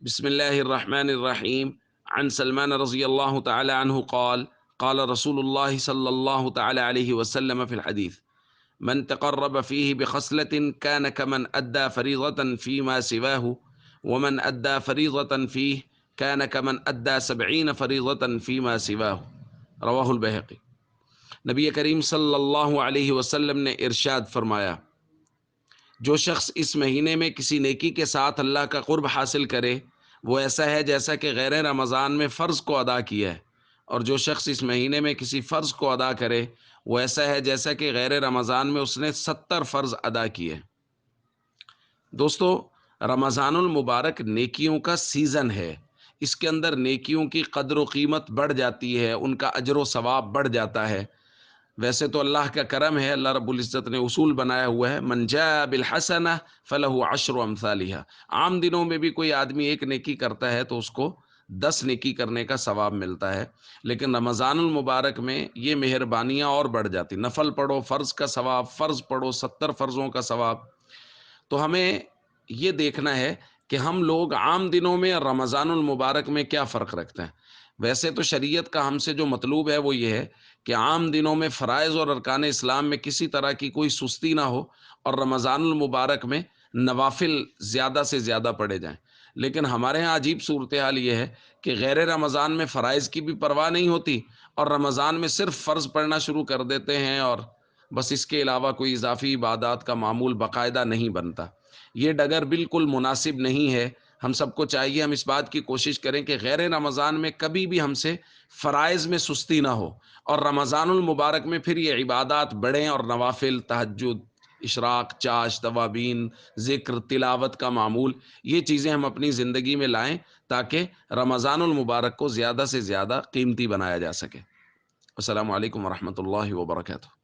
بسم الله الرحمن الرحيم. عن سلمان رضي الله تعالى عنه قال قال رسول الله صلى الله تعالى عليه وسلم في الحديث: من تقرب فيه بخصلة كان كمن أدى فريضة فيما سواه، ومن أدى فريضة فيه كان كمن أدى 70 فريضة فيما سواه. رواہ البہقی۔ نبی کریم صلی اللہ علیہ وسلم نے ارشاد فرمایا، جو شخص اس مہینے میں کسی نیکی کے ساتھ اللہ کا قرب حاصل کرے وہ ایسا ہے جیسا کہ غیر رمضان میں فرض کو ادا کیا ہے، اور جو شخص اس مہینے میں کسی فرض کو ادا کرے وہ ایسا ہے جیسا کہ غیر رمضان میں اس نے 70 فرض ادا کیے۔ دوستو، رمضان المبارک نیکیوں کا سیزن ہے۔ اس کے اندر نیکیوں کی قدر و قیمت بڑھ جاتی ہے، ان کا اجر و ثواب بڑھ جاتا ہے۔ ویسے تو اللہ کا کرم ہے، اللہ رب العزت نے اصول بنایا ہوا ہے، من جاء بالحسنہ فلہ عشر امثالہا۔ عام دنوں میں بھی کوئی آدمی ایک نیکی کرتا ہے تو اس کو 10 نیکی کرنے کا ثواب ملتا ہے، لیکن رمضان المبارک میں یہ مہربانیاں اور بڑھ جاتی۔ نفل پڑھو فرض کا ثواب، فرض پڑھو 70 فرضوں کا ثواب۔ تو ہمیں یہ دیکھنا ہے کہ ہم لوگ عام دنوں میں اور رمضان المبارک میں کیا فرق رکھتے ہیں۔ ویسے تو شریعت کا ہم سے جو مطلوب ہے وہ یہ ہے کہ عام دنوں میں فرائض اور ارکان اسلام میں کسی طرح کی کوئی سستی نہ ہو، اور رمضان المبارک میں نوافل زیادہ سے زیادہ پڑھے جائیں۔ لیکن ہمارے ہاں عجیب صورتحال یہ ہے کہ غیر رمضان میں فرائض کی بھی پرواہ نہیں ہوتی، اور رمضان میں صرف فرض پڑھنا شروع کر دیتے ہیں، اور بس اس کے علاوہ کوئی اضافی عبادات کا معمول باقاعدہ نہیں بنتا۔ یہ ڈگر بالکل مناسب نہیں ہے۔ ہم سب کو چاہیے ہم اس بات کی کوشش کریں کہ غیر رمضان میں کبھی بھی ہم سے فرائض میں سستی نہ ہو، اور رمضان المبارک میں پھر یہ عبادات بڑھیں، اور نوافل، تہجد، اشراق، چاش، توابین، ذکر، تلاوت کا معمول، یہ چیزیں ہم اپنی زندگی میں لائیں تاکہ رمضان المبارک کو زیادہ سے زیادہ قیمتی بنایا جا سکے۔ السلام علیکم ورحمۃ اللہ وبرکاتہ۔